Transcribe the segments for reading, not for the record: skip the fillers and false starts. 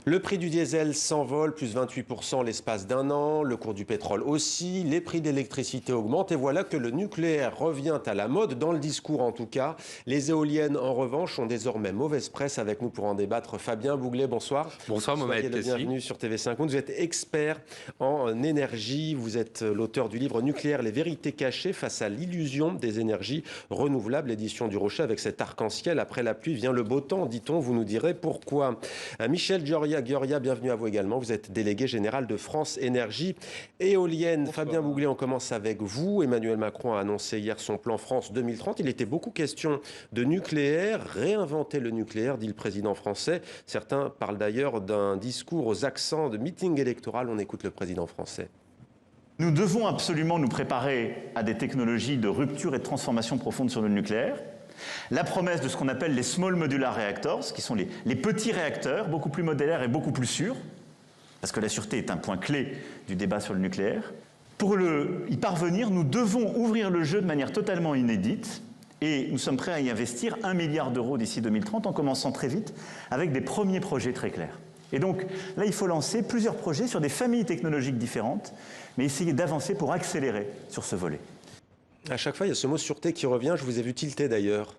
Le prix du diesel s'envole, plus 28% l'espace d'un an, le cours du pétrole aussi, les prix d'électricité augmentent et voilà que le nucléaire revient à la mode, dans le discours en tout cas. Les éoliennes en revanche ont désormais mauvaise presse. Avec nous pour en débattre, Fabien Bouglet, bonsoir. Bonsoir Soyez Mohamed le Kassi. bienvenu sur TV5 Monde. Vous êtes expert en énergie, vous êtes l'auteur du livre Nucléaire, les vérités cachées face à l'illusion des énergies renouvelables, édition du Rocher. Avec cet arc-en-ciel, après la pluie vient le beau temps, dit-on, vous nous direz pourquoi. Michel Gioria, bienvenue à vous également. Vous êtes délégué général de France Énergie Éolienne. Bonsoir. Fabien Bouglet, on commence avec vous. Emmanuel Macron a annoncé hier son plan France 2030. Il était beaucoup question de nucléaire, réinventer le nucléaire, dit le président français. Certains parlent d'ailleurs d'un discours aux accents de meeting électoral. On écoute le président français. Nous devons absolument nous préparer à des technologies de rupture et de transformation profonde sur le nucléaire. La promesse de ce qu'on appelle les Small Modular Reactors, qui sont les petits réacteurs, beaucoup plus modulaires et beaucoup plus sûrs, parce que la sûreté est un point clé du débat sur le nucléaire. Pour y parvenir, nous devons ouvrir le jeu de manière totalement inédite, et nous sommes prêts à y investir 1 milliard d'euros d'ici 2030, en commençant très vite, avec des premiers projets très clairs. Et donc, là, il faut lancer plusieurs projets sur des familles technologiques différentes, mais essayer d'avancer pour accélérer sur ce volet. À chaque fois, il y a ce mot sûreté qui revient. Je vous ai vu tilter d'ailleurs.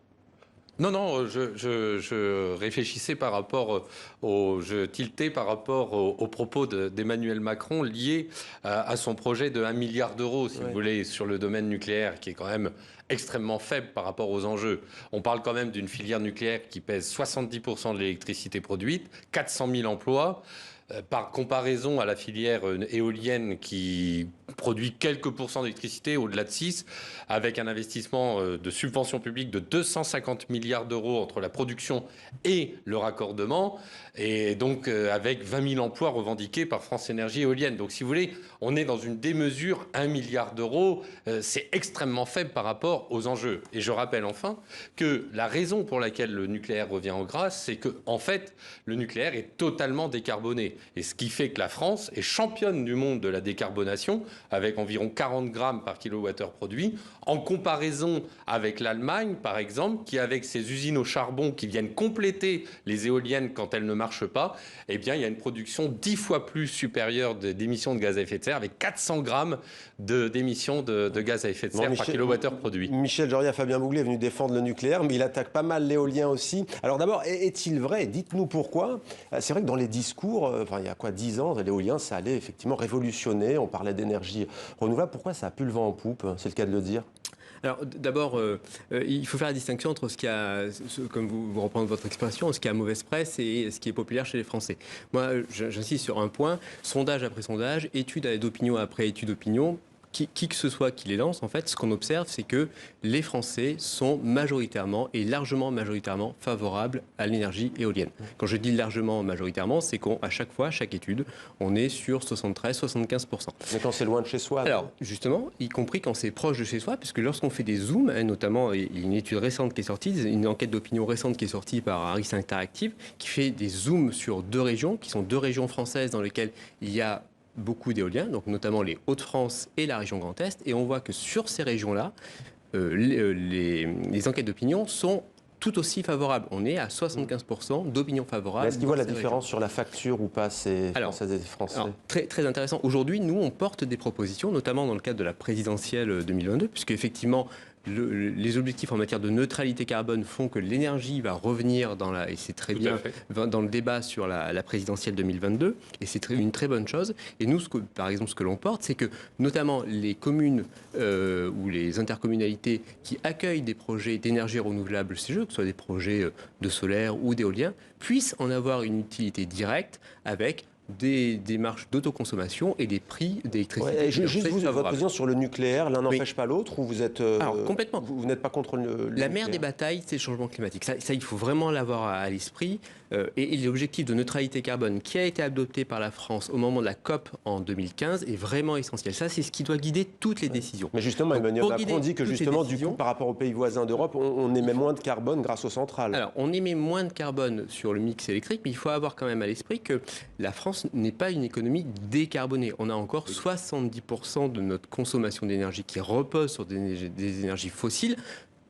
Non, je réfléchissais par rapport je tiltais par rapport aux propos d'Emmanuel Macron liés à son projet de 1 milliard d'euros, si vous voulez, sur le domaine nucléaire, qui est quand même extrêmement faible par rapport aux enjeux. On parle quand même d'une filière nucléaire qui pèse 70% de l'électricité produite, 400 000 emplois. Par comparaison à la filière éolienne qui produit quelques pourcents d'électricité, au-delà de 6, avec un investissement de subventions publiques de 250 milliards d'euros entre la production et le raccordement, et donc avec 20 000 emplois revendiqués par France Énergie Éolienne. Donc si vous voulez, on est dans une démesure, 1 milliard d'euros, c'est extrêmement faible par rapport aux enjeux. Et je rappelle enfin que la raison pour laquelle le nucléaire revient en grâce, c'est que en fait, le nucléaire est totalement décarboné. Et ce qui fait que la France est championne du monde de la décarbonation, avec environ 40 grammes par kilowattheure produit, en comparaison avec l'Allemagne, par exemple, qui, avec ses usines au charbon qui viennent compléter les éoliennes quand elles ne marchent pas, eh bien, il y a une production 10 fois plus supérieure d'émissions de gaz à effet de serre, avec 400 grammes d'émissions de gaz à effet de serre par kilowattheure produit. Michel Gioria, Fabien Bouglet est venu défendre le nucléaire, mais il attaque pas mal l'éolien aussi. Alors d'abord, est-il vrai, dites-nous pourquoi, c'est vrai que dans les discours, il y a 10 ans, l'éolien, ça allait effectivement révolutionner, on parlait d'énergie renouvelable. Pourquoi ça a pu le vent en poupe, c'est le cas de le dire? Alors d'abord, il faut faire la distinction entre ce qui a, comme vous reprenez votre expression, ce qui a mauvaise presse et ce qui est populaire chez les Français. Moi, j'insiste sur un point, sondage après sondage, étude d'opinion après étude d'opinion. Qui que ce soit qui les lance, en fait, ce qu'on observe, c'est que les Français sont majoritairement et largement majoritairement favorables à l'énergie éolienne. Quand je dis largement majoritairement, c'est qu'à chaque fois, chaque étude, on est sur 73-75%. Mais quand c'est loin de chez soi. Alors, justement, y compris quand c'est proche de chez soi, puisque lorsqu'on fait des zooms, notamment, il y a une étude récente qui est sortie, une enquête d'opinion récente qui est sortie par Harris Interactive, qui fait des zooms sur 2 régions, qui sont 2 régions françaises dans lesquelles il y a beaucoup d'éoliens, donc notamment les Hauts-de-France et la région Grand Est, et on voit que sur ces régions-là, les enquêtes d'opinion sont tout aussi favorables. On est à 75% d'opinion favorable. Est-ce qu'il voit la différence sur la facture ou pas, ces Françaises et Français? Alors, très intéressant. Aujourd'hui, nous, on porte des propositions, notamment dans le cadre de la présidentielle 2022, puisque effectivement, les objectifs en matière de neutralité carbone font que l'énergie va revenir et c'est très bien, dans le débat sur la présidentielle 2022, et c'est une très bonne chose. Et nous, par exemple, ce que l'on porte, c'est que notamment les communes ou les intercommunalités qui accueillent des projets d'énergie renouvelable CGE, que ce soit des projets de solaire ou d'éolien, puissent en avoir une utilité directe avec des démarches d'autoconsommation et des prix d'électricité. Juste votre position sur le nucléaire, l'un n'empêche pas l'autre, ou vous êtes... Alors, complètement. Vous n'êtes pas contre le La mère des batailles, c'est le changement climatique. Ça, il faut vraiment l'avoir à l'esprit. Et l'objectif de neutralité carbone qui a été adopté par la France au moment de la COP en 2015 est vraiment essentiel. Ça, c'est ce qui doit guider toutes les décisions. Mais justement, Emmanuel Macron dit que justement, du coup, par rapport aux pays voisins d'Europe, on émet moins de carbone grâce aux centrales. Alors, on émet moins de carbone sur le mix électrique, mais il faut avoir quand même à l'esprit que la France n'est pas une économie décarbonée. On a encore 70% de notre consommation d'énergie qui repose sur des énergies fossiles.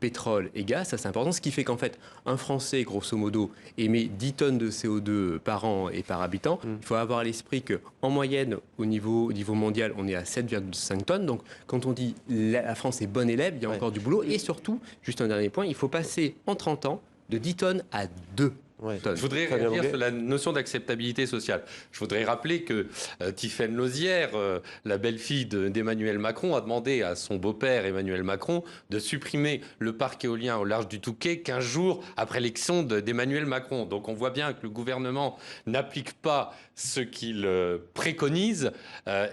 pétrole et gaz, ça c'est important, ce qui fait qu'en fait, un Français, grosso modo, émet 10 tonnes de CO2 par an et par habitant. Il faut avoir à l'esprit qu'en moyenne, au niveau mondial, on est à 7,5 tonnes. Donc, quand on dit la France est bonne élève, il y a encore du boulot. Et surtout, juste un dernier point, il faut passer en 30 ans de 10 tonnes à 2 tonnes. Je voudrais réagir sur la notion d'acceptabilité sociale. Je voudrais rappeler que Tiffaine Lauzière, la belle-fille d'Emmanuel Macron, a demandé à son beau-père Emmanuel Macron de supprimer le parc éolien au large du Touquet 15 jours après l'élection d'Emmanuel Macron. Donc on voit bien que le gouvernement n'applique pas ce qu'il préconise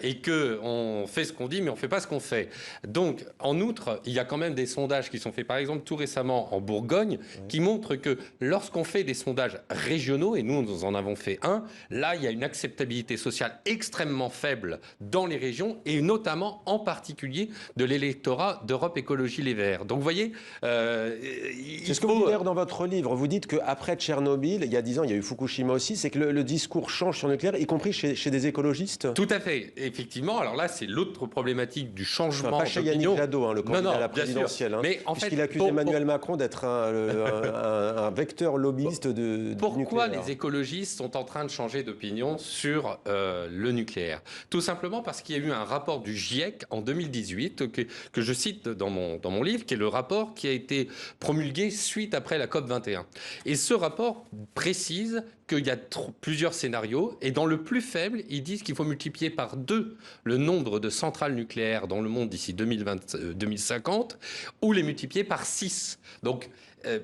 et qu'on fait ce qu'on dit, mais on ne fait pas ce qu'on fait. Donc, en outre, il y a quand même des sondages qui sont faits, par exemple, tout récemment en Bourgogne, qui montrent que lorsqu'on fait des sondages régionaux, et nous en avons fait un, là, il y a une acceptabilité sociale extrêmement faible dans les régions, et notamment, en particulier, de l'électorat d'Europe Écologie Les Verts. Donc, vous voyez... c'est ce que vous dites d'ailleurs dans votre livre. Vous dites qu'après Tchernobyl, il y a 10 ans, il y a eu Fukushima aussi, c'est que le discours change sur le nucléaire, y compris chez des écologistes. Tout à fait, effectivement. Alors là, c'est l'autre problématique du changement pas chez Yannick Jadot, le candidat à la présidentielle. Mais en fait, puisqu'il accuse Emmanuel Macron d'être un vecteur lobbyiste du Pourquoi nucléaire. les écologistes sont en train de changer d'opinion sur le nucléaire? Tout simplement parce qu'il y a eu un rapport du GIEC en 2018 que je cite dans mon livre, qui est le rapport qui a été promulgué suite après la COP21. Et ce rapport précise qu'il y a plusieurs scénarios, et dans le plus faible, ils disent qu'il faut multiplier par 2 le nombre de centrales nucléaires dans le monde d'ici 2050, ou les multiplier par 6. Donc,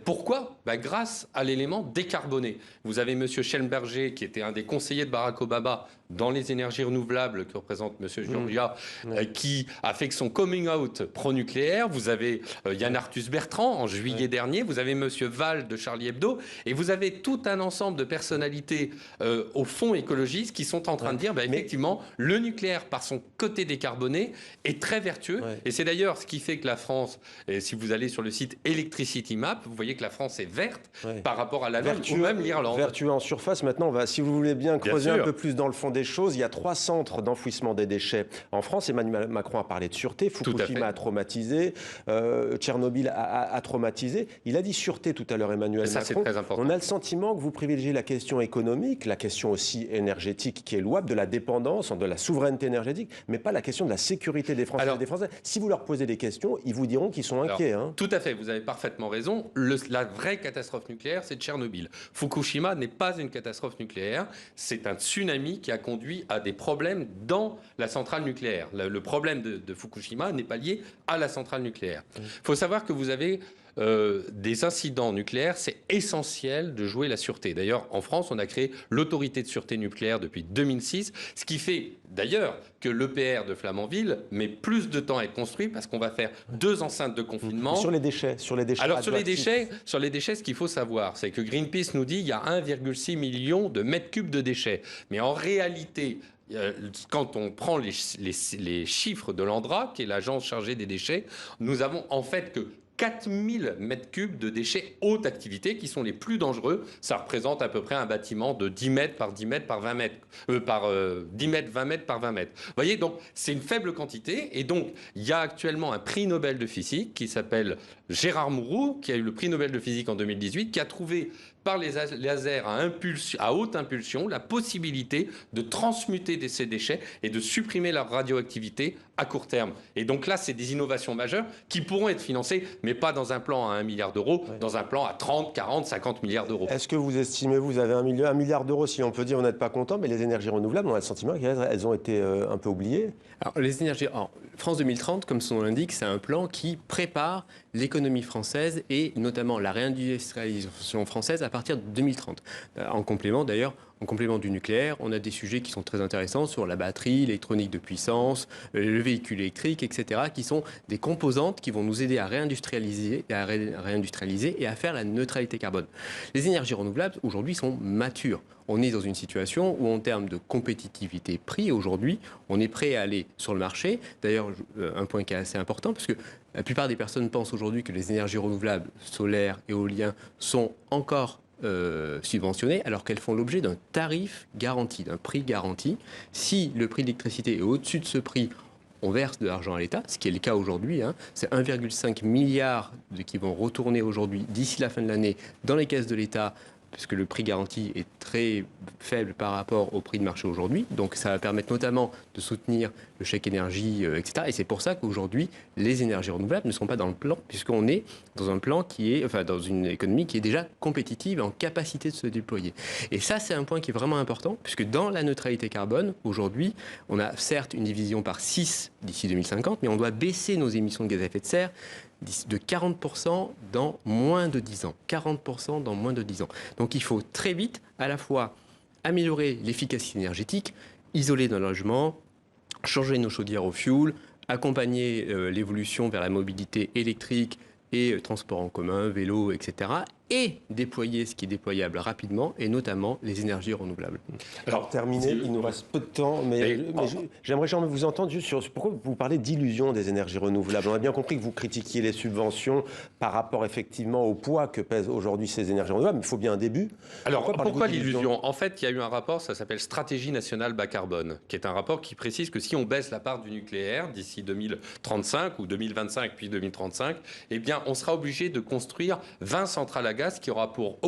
pourquoi ? Grâce à l'élément décarboné. Vous avez M. Schellenberger, qui était un des conseillers de Barack Obama dans les énergies renouvelables, que représente M. Georgia, qui a fait que son coming out pro-nucléaire. Vous avez Yann Arthus Bertrand, en juillet dernier. Vous avez M. Val de Charlie Hebdo. Et vous avez tout un ensemble de personnalités au fond écologistes qui sont en train de dire, effectivement, le nucléaire, par son côté décarboné, est très vertueux. Et c'est d'ailleurs ce qui fait que la France, et si vous allez sur le site Electricity Map, vous voyez que la France est verte par rapport à l'Allemagne ou même l'Irlande. Vertueux en surface. Maintenant, on va, si vous voulez bien creuser un peu plus dans le fond des choses, il y a 3 centres d'enfouissement des déchets en France. Emmanuel Macron a parlé de sûreté. Fukushima a traumatisé. Tchernobyl a traumatisé. Il a dit sûreté tout à l'heure, Emmanuel Macron. C'est très important. On a le sentiment que vous privilégiez la question économique, la question aussi énergétique qui est louable, de la dépendance, de la souveraineté énergétique, mais pas la question de la sécurité des Français et des Français. Si vous leur posez des questions, ils vous diront qu'ils sont inquiets. Tout à fait, vous avez parfaitement raison. La vraie catastrophe nucléaire, c'est Tchernobyl. Fukushima n'est pas une catastrophe nucléaire, c'est un tsunami qui a conduit à des problèmes dans la centrale nucléaire. Le problème de Fukushima n'est pas lié à la centrale nucléaire. Il faut savoir que vous avez des incidents nucléaires, c'est essentiel de jouer la sûreté. D'ailleurs, en France, on a créé l'autorité de sûreté nucléaire depuis 2006, ce qui fait d'ailleurs que l'EPR de Flamanville met plus de temps à être construit parce qu'on va faire 2 enceintes de confinement. Sur les déchets, Alors sur les déchets, ce qu'il faut savoir, c'est que Greenpeace nous dit qu'il y a 1,6 million de mètres cubes de déchets. Mais en réalité, quand on prend les chiffres de l'ANDRA, qui est l'agence chargée des déchets, nous avons en fait que 4000 mètres cubes de déchets haute activité qui sont les plus dangereux. Ça représente à peu près un bâtiment de 10 mètres par 10 mètres par 20 mètres. 10 mètres, 20 mètres par 20 mètres. Vous voyez, donc c'est une faible quantité. Et donc, il y a actuellement un prix Nobel de physique qui s'appelle Gérard Mourou, qui a eu le prix Nobel de physique en 2018, qui a trouvé par les lasers à haute impulsion la possibilité de transmuter ces déchets et de supprimer leur radioactivité à court terme. Et donc là, c'est des innovations majeures qui pourront être financées, mais pas dans un plan à 1 milliard d'euros, dans un plan à 30, 40, 50 milliards d'euros. Est-ce que vous estimez, vous avez 1 milliard d'euros, si on peut dire, vous n'êtes pas content, mais les énergies renouvelables, on a le sentiment qu'elles ont été un peu oubliées. Alors, les énergies... France 2030, comme son nom l'indique, c'est un plan qui prépare l'économie française et notamment la réindustrialisation française à partir de 2030. En complément du nucléaire, on a des sujets qui sont très intéressants sur la batterie, l'électronique de puissance, le véhicule électrique, etc., qui sont des composantes qui vont nous aider à réindustrialiser et à faire la neutralité carbone. Les énergies renouvelables, aujourd'hui, sont matures. On est dans une situation où, en termes de compétitivité prix, aujourd'hui, on est prêt à aller sur le marché. D'ailleurs, un point qui est assez important, parce que la plupart des personnes pensent aujourd'hui que les énergies renouvelables, solaires, éoliens, sont encore subventionnées, alors qu'elles font l'objet d'un tarif garanti, d'un prix garanti. Si le prix de l'électricité est au-dessus de ce prix, on verse de l'argent à l'État, ce qui est le cas aujourd'hui. C'est 1,5 milliard qui vont retourner aujourd'hui, d'ici la fin de l'année, dans les caisses de l'État, puisque le prix garanti est très faible par rapport au prix de marché aujourd'hui. Donc ça va permettre notamment de soutenir le chèque énergie, etc. Et c'est pour ça qu'aujourd'hui, les énergies renouvelables ne sont pas dans le plan, puisqu'on est dans un plan dans une économie qui est déjà compétitive et en capacité de se déployer. Et ça, c'est un point qui est vraiment important, puisque dans la neutralité carbone, aujourd'hui, on a certes une division par 6 d'ici 2050, mais on doit baisser nos émissions de gaz à effet de serre de 40% dans moins de 10 ans. 40% dans moins de 10 ans. Donc il faut très vite, à la fois, améliorer l'efficacité énergétique, isoler nos logements, changer nos chaudières au fioul, accompagner l'évolution vers la mobilité électrique et transport en commun, vélo, etc. Et déployer ce qui est déployable rapidement, et notamment les énergies renouvelables. Alors, pour terminer, il nous reste peu de temps, mais j'aimerais vous entendre juste sur pourquoi vous parlez d'illusion des énergies renouvelables. On a bien compris que vous critiquiez les subventions par rapport effectivement au poids que pèsent aujourd'hui ces énergies renouvelables, mais il faut bien un début. Alors, pourquoi l'illusion ? En fait, il y a eu un rapport, ça s'appelle Stratégie nationale bas carbone, qui est un rapport qui précise que si on baisse la part du nucléaire d'ici 2035 ou 2025 puis 2035, eh bien, on sera obligé de construire 20 centrales à gaz qui aura pour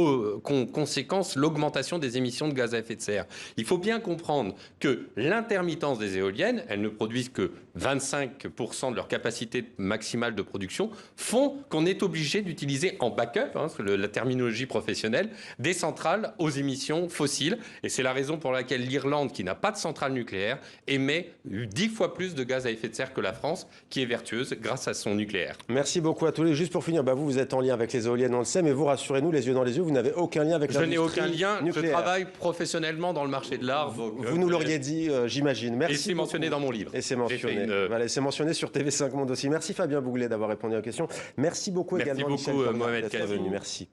conséquence l'augmentation des émissions de gaz à effet de serre. Il faut bien comprendre que l'intermittence des éoliennes, elles ne produisent que 25% de leur capacité maximale de production, font qu'on est obligé d'utiliser en backup, la terminologie professionnelle, des centrales aux émissions fossiles. Et c'est la raison pour laquelle l'Irlande, qui n'a pas de centrale nucléaire, émet 10 fois plus de gaz à effet de serre que la France, qui est vertueuse grâce à son nucléaire. Merci beaucoup à tous les. Juste pour finir, vous êtes en lien avec les éoliennes, on le sait, mais vous rassurez-nous, les yeux dans les yeux, vous n'avez aucun lien avec l'industrie nucléaire. Je n'ai aucun lien, je travaille professionnellement dans le marché de l'art. Vous nous l'auriez dit, j'imagine. Merci. Et c'est mentionné dans mon livre. Et c'est mentionné. Voilà, c'est mentionné sur TV5 Monde aussi. Merci Fabien Bouglet d'avoir répondu à la question. Merci beaucoup également Mohamed Michel d'être venu. Merci.